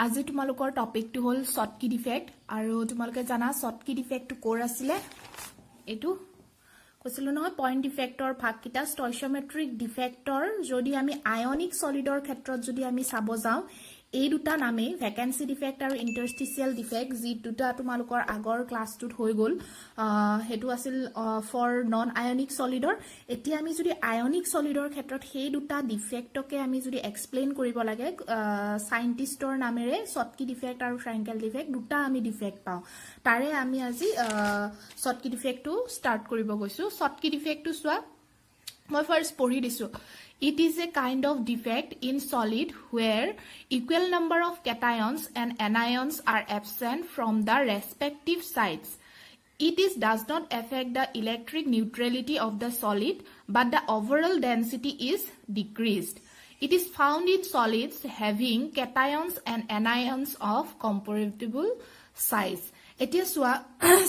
আজি তোমালোকৰ টপিকটো হল শৰ্টকি ডিফেক্ট আৰু তোমালোকে জানা শৰ্টকি ডিফেক্টটো কোৰ আছিলে এটো কৈছিল নহয় পইণ্ট ডিফেক্টৰ ভাগকিটা স্টয়চিওমেট্ৰিক ডিফেক্টৰ যদি আমি আয়নিক সলিডৰ ক্ষেত্ৰত যদি আমি চাব যাও এই দুটা নামে ভ্যাকেন্সি ডিফেক্ট আৰু ইন্টাৰস্টিচিয়াল ডিফেক্ট যি দুটা তোমালোকৰ আগৰ ক্লাছটোত হৈ গল হেতু আছিল ফৰ নন আয়নিক সলিডৰ এতিয়া আমি যদি আয়নিক সলিডৰ ক্ষেত্ৰত সেই দুটা ডিফেক্টকে আমি যদি এক্সপ্লেইন কৰিব লাগে সাইন্টিষ্টৰ নামেৰে শৰ্টকি ডিফেক্ট আৰু ফ্ৰাঙ্কেল ডিফেক্ট দুটা আমি ডিফেক্ট পাও তাৰে আমি আজি শৰ্টকি ডিফেক্টটো ষ্টাৰ্ট কৰিব গৈছো শৰ্টকি ডিফেক্টটো সোৱা মই ফাৰ্স্ট পঢ়ি দিছো It is a kind of defect in solid where equal number of cations and anions are absent from the respective sides. It does not affect the electric neutrality of the solid, but the overall density is decreased. It is found in solids having cations and anions of comparable size. Etia soa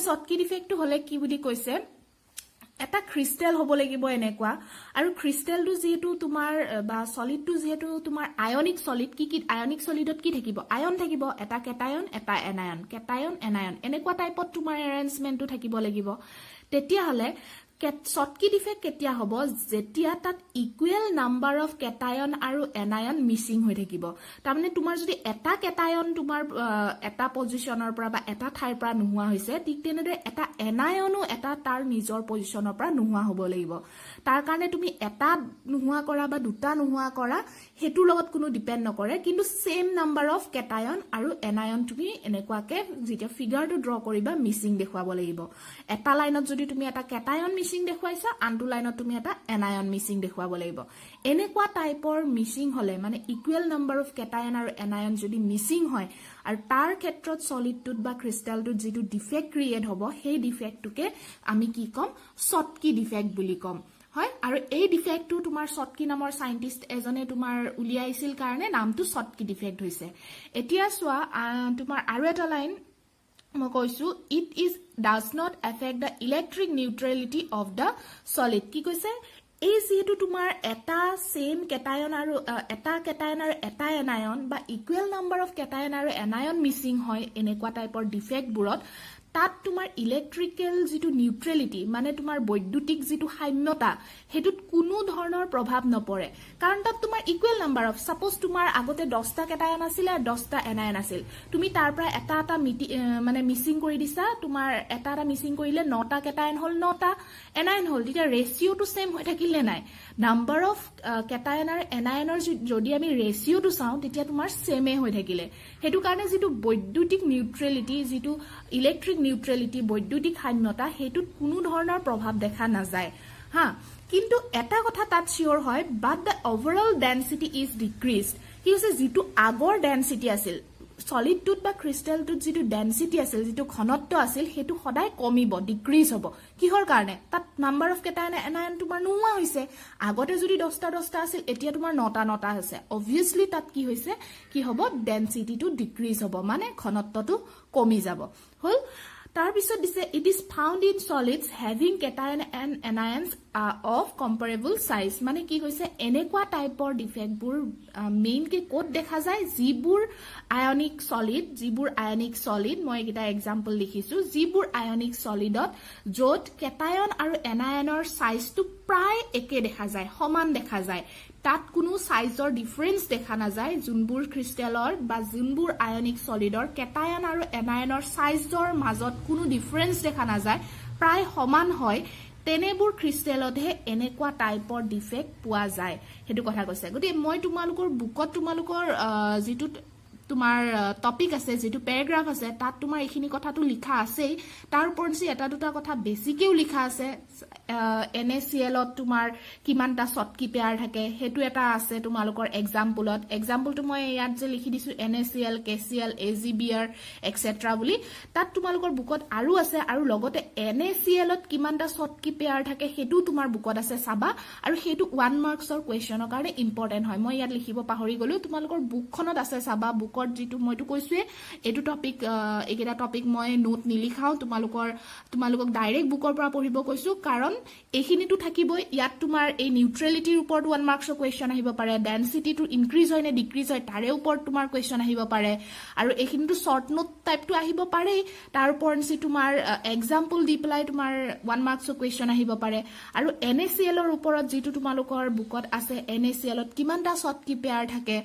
shortki defect to hole ki buli koise এটা crystal হব লাগিব এনেকুৱা আৰু ক্ৰিস্টালটো যেহেতু তোমাৰ বা সলিডটো যেহেতু তোমাৰ আয়নিক সলিড কি আয়নিক সলিডত কি থাকিব আয়ন থাকিব এটা কেটায়ন এটা এনায়ন এনেকুৱা টাইপত তোমাৰ এৰেঞ্জমেন্টটো থাকিব লাগিব তেতিয়া হলে শৰ্টকি ডিফেক্ট কেতিয়া হ'ব যেতিয়া তাত ইকুৱেল নাম্বাৰ অফ কেটায়ন আৰু এনায়ন মিসিং হৈ থাকিব তাৰমানে তোমাৰ যদি এটা কেটায়ন তোমাৰ এটা পজিশনৰ পৰা বা এটা ঠাইৰ পৰা নোহোৱা হৈছে ঠিক তেনেদৰে এটা এনায়নো এটা তাৰ নিজৰ পজিশনৰ পৰা নোহোৱা হ'ব লাগিব তাৰ কাৰণে তুমি এটা নোহোৱা কৰা বা দুটা নোহোৱা কৰা হেতুৰ লগত কোনো ডিপেন্ড নকৰে কিন্তু সেম নাম্বাৰ অফ কেটায়ন আৰু এনায়ন তুমি এনেকুৱাকে যেতিয়া ফিগাৰটো ড্ৰ কৰিবা মিসিং দেখুৱাব লাগিব এটা লাইনত যদি তুমি এটা কেটায়ন মিসিং দেখুৱাইছা আনটো লাইনত তুমি এটা এনায়ন মিসিং দেখুৱাব লাগিব এনেকুৱা টাইপৰ মিসিং হলে মানে ইকুৱেল নাম্বাৰ অফ কেটায়ন আৰু এনায়ন যদি মিসিং হয় আৰু তাৰ ক্ষেত্ৰত সলিডটোত বা ক্ৰিস্টালটোত যেটো ডিফেক্ট ক্ৰিয়েট হ'ব সেই ডিফেক্টটোকে আমি কি কম শৰ্টকি ডিফেক্ট বুলি কম হয় আৰু এই ডিফেক্টটো তোমাৰ শৰ্টকি নামৰ সাইন্টিষ্ট এজনে তোমাৰ উলিয়াইছিল কাৰণে নামটো শৰ্টকি ডিফেক্ট হৈছে এতিয়া সোৱা তোমাৰ আৰু এটা লাইন মই কৈছো it does not affect the electric neutrality of the solid কি কৈছে এই যেহেতু তোমাৰ এটা সেম কেটায়ন আৰু এটা এনায়ন বা ইকুৱেল নাম্বাৰ অফ কেটায়ন আৰু এনায়ন মিসিং হয় এনেকুৱা টাইপৰ ডিফেক্ট বুৰত তাত তোমাৰ ইলেক্ট্ৰিক্যাল যেটো নিউট্ৰেলিটি মানে তোমাৰ বৈদ্যুতিক যেটো সাম্যতা হেতুত কোনো ধৰণৰ প্ৰভাৱ নপৰে কাৰণ তাত তোমাৰ ইকুৱেল নাম্বাৰ অফ সাপোজ তোমাৰ আগতে 10টা কেটায়ন আছিল আৰু 10টা এনায়ন আছিল তুমি তাৰ পৰা এটা মানে মিসিং কৰি দিছা তোমাৰ এটা মিসিং কৰিলে 9টা কেটায়ন হল 9টা এনায়ন হল তেতিয়া ৰেশিওটো সেম হৈ থাকিলে নাই নাম্বাৰ অফ কেটায়ন আৰু এনায়নৰ যদি আমি ৰেশিওটো চাও তেতিয়া তোমাৰ সেমে হৈ থাকিলে হেতু কাৰণে যেটো বৈদ্যুতিক নিউট্ৰেলিটি যেটো ইলেক্ট্ৰিক নিউট্ৰেলিটি বৈদ্যুতিক সাম্যতা হেতুত কোনো ধৰণৰ প্ৰভাৱ দেখা নাযায় হা কিন্তু এটা কথা তাত শিওৰ হয় বাট দ্য ওভাৰঅল ডেন্সিটি ইজ ডিক্ৰিজড কি হৈছে যেটো আগৰ ডেন্সিটি আছিল সলিডটোত বা ক্ৰিস্টালটোত যেটো ডেন্সিটি আছিল যেটো ঘনত্ব আছিল হেতু সদায় কমিব ডিক্ৰিজ হ'ব কিহৰ কাৰণে তাত নাম্বাৰ অফ কেটায়ন এনায়ন তোমাৰ নোহোৱা হৈছে আগতে যদি 10টা আছিল এতিয়া তোমাৰ 9টা আছে obviously তাত কি হৈছে কি হ'ব ডেন্সিটিটো ডিক্ৰিজ হ'ব মানে ঘনত্বটো কমি যাব হল তাৰ পিছত দিছে it is found in solids having cation and anions of comparable size মানে কি কৈছে এনেকুৱা টাইপৰ ডিফেক্টবোৰ মেইন কে কোড দেখা যায় যিবোৰ আয়নিক সলিড মই এটা এক্সাম্পল লিখিছো যিবোৰ আয়নিক সলিডত যত কেটায়ন আৰু এনায়নৰ সাইজটো প্ৰায় একে দেখা যায় সমান দেখা যায় তাত কোনো সাইজৰ ডিফাৰেন্স দেখা নাযায় যোনবোৰ ক্ৰিস্টালৰ বা যোনবোৰ আয়নিক সলিডৰ কেটায়ন আৰু এনায়নৰ সাইজৰ মাজত কোনো ডিফাৰেন্স দেখা নাযায় প্ৰায় সমান হয় তেনেবোৰ ক্ৰিস্টালতহে এনেকুৱা টাইপৰ ডিফেক্ট পোৱা যায় হেতু কথা কৈছে গতি মই তোমালোকৰ বুকত তোমালোকৰ যেটো তোমাৰ টপিক আছে যেটো প্যাৰাগ্ৰাফ আছে তাত তোমাৰ এইখিনি কথাটো লিখা আছে তাৰ ওপৰঞ্চি এটা দুটা কথা বেছিকেও লিখা আছে NaCl ত তোমাৰ কিমানটা শৰ্টকি পেয়াৰ থাকে হেতু এটা আছে তোমালোকৰ এক্সাম্পলটো মই ইয়াত যে লিখি দিছো NaCl KCl AgBr etc বুলি তাত তোমালোকৰ বুকত আৰু আছে আৰু লগতে NaCl ত কিমানটা শৰ্টকি পেয়াৰ থাকে হেতু তোমাৰ বুকত আছে চাবা আৰু হেতু 1 মাৰ্কছৰ কোৱেশ্চনৰ কাৰণে ইম্পৰ্টেন্ট হয় মই ইয়াত লিখিব পাহৰি গলো তোমালোকৰ বুকখনত আছে চাবা বুকত বুকত যেটো মইতো কৈছোৱে এটো টপিক একেটা টপিক মই নোট নিলিখাও তোমালোকক ডাইৰেক্ট বুকৰ পৰা পঢ়িব কৈছো কাৰণ এইখিনিটো থাকিবই ইয়াত তোমাৰ এই নিউট্ৰেলিটিৰ ওপৰত 1 মাৰ্কছৰ কোৱেশ্চন আহিব পাৰে ডেনসিটিটো ইনক্ৰিজ হয় নে ডিক্ৰিজ হয় তাৰে ওপৰত তোমাৰ কোৱেশ্চন আহিব পাৰে আৰু এইখিনিটো শৰ্ট নোট টাইপটো আহিব পাৰে তাৰ ওপৰঞ্চি তোমাৰ এক্সাম্পল দি পেলাই তোমাৰ 1 মাৰ্কছৰ কোৱেশ্চন আহিব পাৰে আৰু NaCl ৰ ওপৰত যেটো তোমালোকৰ বুকত আছে NaCl ত কিমানটা শৰ্টকি পেয়াৰ থাকে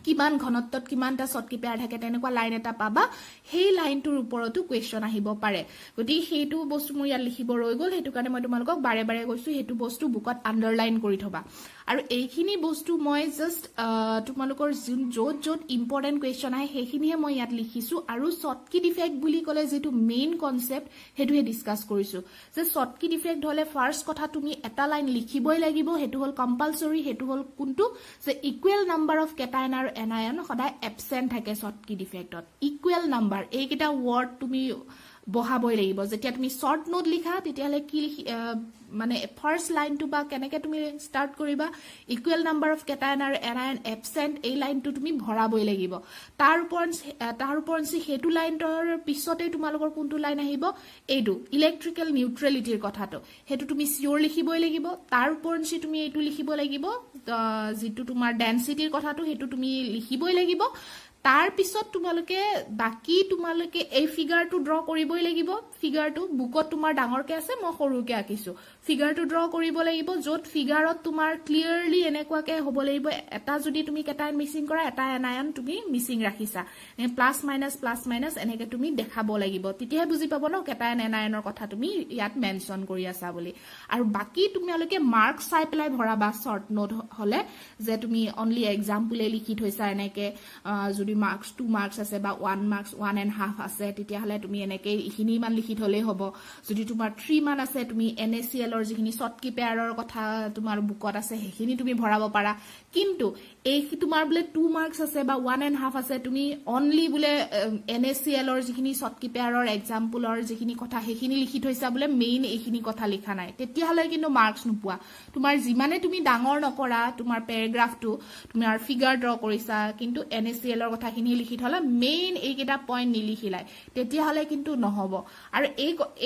কিমান ঘনত্বত কিমানটা শৰ্টকি পেয়াৰ থাকে তেনেকুৱা লাইন এটা পাবা সেই লাইনটোৰ ওপৰতো কোৱেশ্চন আহিব পাৰে গতি হেতু বস্তু মই ইয়াত লিখিব ৰৈ গল হেতু কাৰণে মই তোমালোকক বাৰে বাৰে কৈছো হেতু বস্তু বুকত আন্ডাৰলাইন কৰি থবা আৰু এইখিনি বস্তু মই জাস্ট তোমালোকৰ য'ত ইম্পৰ্টেন্ট কোৱেশ্চন আহে সেইখিনিহে মই ইয়াত লিখিছো আৰু শৰ্টকি ডিফেক্ট বুলি ক'লে যেটো মেইন কনসেপ্ট হেতুহে ডিসকাস কৰিছো যে শৰ্টকি ডিফেক্ট হলে ফাৰ্স্ট কথা তুমি এটা লাইন লিখিবই লাগিব হেতু হল কম্পালসৰি হেতু হল কোনটো যে ইকুৱেল নাম্বাৰ অফ কেটায়ন আৰু এনায়ন সদায় এবসেন্ট থাকে শৰ্টকি ডিফেক্টত ইকুৱেল নাম্বাৰ এইকেইটা ওয়াৰ্ড তুমি বহাবই লাগিব যেতিয়া তুমি শৰ্ট নোট লিখা তেতিয়ালে কি মানে ফাৰ্স্ট লাইনটো বা কেনেকে তুমি স্টাৰ্ট কৰিবা ইকুৱেল নাম্বাৰ অফ কেটায়ন আৰু এনায়ন এবসেন্ট এই লাইনটো তুমি ভৰাবই লাগিব তাৰ ওপৰঞ্চি হেতু লাইনৰ পিছতে তোমালোকৰ কোনটো লাইন আহিব এইটো ইলেক্ট্ৰিক্যাল নিউট্ৰেলিটিৰ কথাটো হেতু তুমি সিওৰ লিখিবই লাগিব তাৰ ওপৰঞ্চি তুমি এইটো লিখিব লাগিব যেটো তোমাৰ ডেনসিটিৰ কথাটো হেতু তুমি লিখিবই লাগিব তাৰ পিছত তোমালোকে এই ফিগাৰটো ড্ৰ কৰিবই লাগিব ফিগাৰটো বুকত তোমাৰ ডাঙৰকে আছে মই সৰুকে আকিছো ফিগাৰটো ড্ৰ কৰিব লাগিব য'ত ফিগাৰত তোমাৰ ক্লিয়াৰলি এনেকুৱাকে হ'ব লাগিব এটা যদি তুমি কেটায়ন মিসিং কৰা এটা এনায়ন তুমি মিসিং ৰাখিছা প্লাস মাইনাস এনেকে তুমি দেখাব লাগিব তেতিয়াহে বুজি পাব ন কেটায়ন এনায়নৰ কথা তুমি ইয়াত মেনশন কৰি আছা বুলি আৰু বাকি তোমালোকে মাৰ্ক চাই পেলাই ভৰাবা শৰ্ট নোট হলে যে তুমি অনলি এক্সাম্পলে লিখি থৈছা এনেকে যদি মার্কস 2 মার্কস আছে বা 1 মার্কস 1.5 আছে তেতিয়া হলে তুমি এনেকে ইখিনি মান লিখি থলে হ'ব যদি তোমাৰ 3 মান আছে তুমি NaCl ৰ যিখিনি শৰ্টকি পেয়াৰৰ কথা তোমাৰ বুকত আছে সেইখিনি তুমি ভৰাব পাৰা কিন্তু এই তোমাৰ বলে 2 মাৰ্কস আছে বা 1.5 আছে তুমি অনলি বলে NaCl ৰ যিখিনি শৰ্টকি পেয়াৰৰ এক্সাম্পলৰ যিখিনি কথা সেইখিনি লিখি থৈছা বলে মেইন এইখিনি কথা লিখা নাই তেতিয়া হলে কিন্তু মার্কস নোপোৱা তোমাৰ যিমানে তুমি ডাঙৰ নকৰা তোমাৰ প্যাৰাগ্ৰাফটো তোমাৰ ফিগাৰ ড্ৰ কৰিছা কিন্তু NaCl ৰ কথাখিনি লিখি থলা মেইন এইকেইটা পইণ্ট নিলিখিলাই তেতিয়া হলে কিন্তু নহব আৰু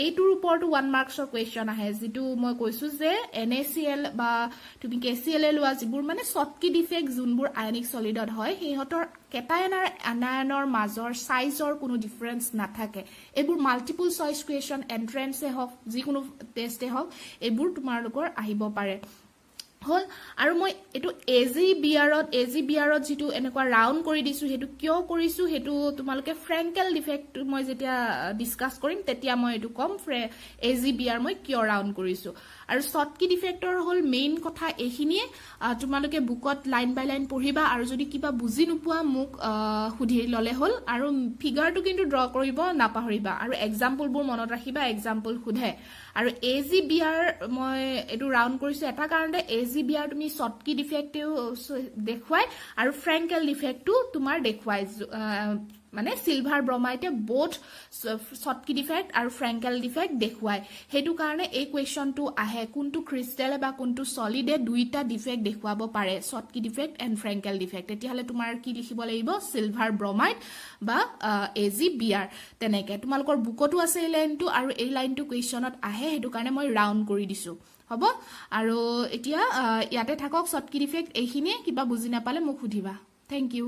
এইটোৰ ওপৰটো 1 মাৰ্কছৰ কোৱেশ্চন আহে যেটো মই কৈছো যে NaCl বা তুমি KCl লোৱা যিবোৰ মানে শৰ্টকি ডিফেক্ট যোনবোৰ আয়নিক সলিডত হয় হেহতৰ কেটায়ন আৰু আনায়নৰ মাজৰ সাইজৰ কোনো ডিফাৰেন্স নাথাকে এইবোৰ মাল্টিপল চয়েস কোৱেশ্চন এন্ট্ৰেন্সে হওক যিকোনো টেষ্টে হওক এইবোৰ তোমালোকৰ আহিব পাৰে হল আৰু মই এটো AGBR যেটো এনেকুৱা ৰাউন্ড কৰি দিছো হেতু কিয় কৰিছো হেতু তোমালোকে ফ্ৰেঙ্কেল ডিফেক্ট মই যেতিয়া ডিসকাস কৰিম তেতিয়া মই এটো কম AGBR মই কিয় ৰাউন্ড কৰিছো আৰু শৰ্টকি ডিফেক্টৰ হল মেইন কথা এইখিনিয়ে তোমালোকে বুকত লাইন বাই লাইন পঢ়িবা আৰু যদি কিবা বুজি নোপোৱা মোক সুধি ললে হল আৰু ফিগাৰটো কিন্তু ড্ৰ কৰিব নাপাহৰিবা আৰু এক্সাম্পলবোৰ মনত ৰাখিবা এক্সাম্পল খুধে আৰু AGBR মই এটো ৰাউন্ড কৰিছো এটা কাৰণতে AGBR তুমি শৰ্টকি ডিফেক্টও দেখুৱাই আৰু ফ্ৰেঙ্কেল ডিফেক্টটো তোমাৰ দেখুৱাই মানে সিলভাৰ ব্ৰমাইটে বোথ শৰ্টকি ডিফেক্ট আৰু ফ্ৰেঙ্কেল ডিফেক্ট দেখুৱাই হেতু কাৰণে এই কোৱেশ্চনটো আহে কোনটো ক্ৰিস্টেল বা কোনটো সলিডে দুইটা ডিফেক্ট দেখুৱাব পাৰে শৰ্টকি ডিফেক্ট এন্ড ফ্ৰেঙ্কেল ডিফেক্ট তেতিয়া হলে তোমাৰ কি লিখিব লাগিব সিলভাৰ ব্ৰমাইট বা AGBR তেনেকে তোমালোকৰ বুকতো আছে এই লাইনটো আৰু এই লাইনটো কোৱেশ্চনত আহে হেতু কাৰণে মই ৰাউন্ড কৰি দিছো হ'ব আৰু এতিয়া ইয়াতে থাকক শৰ্টকি ডিফেক্ট এইখিনিয়ে কিবা বুজি নাপালে মোক সুধিবা থ্যাংক ইউ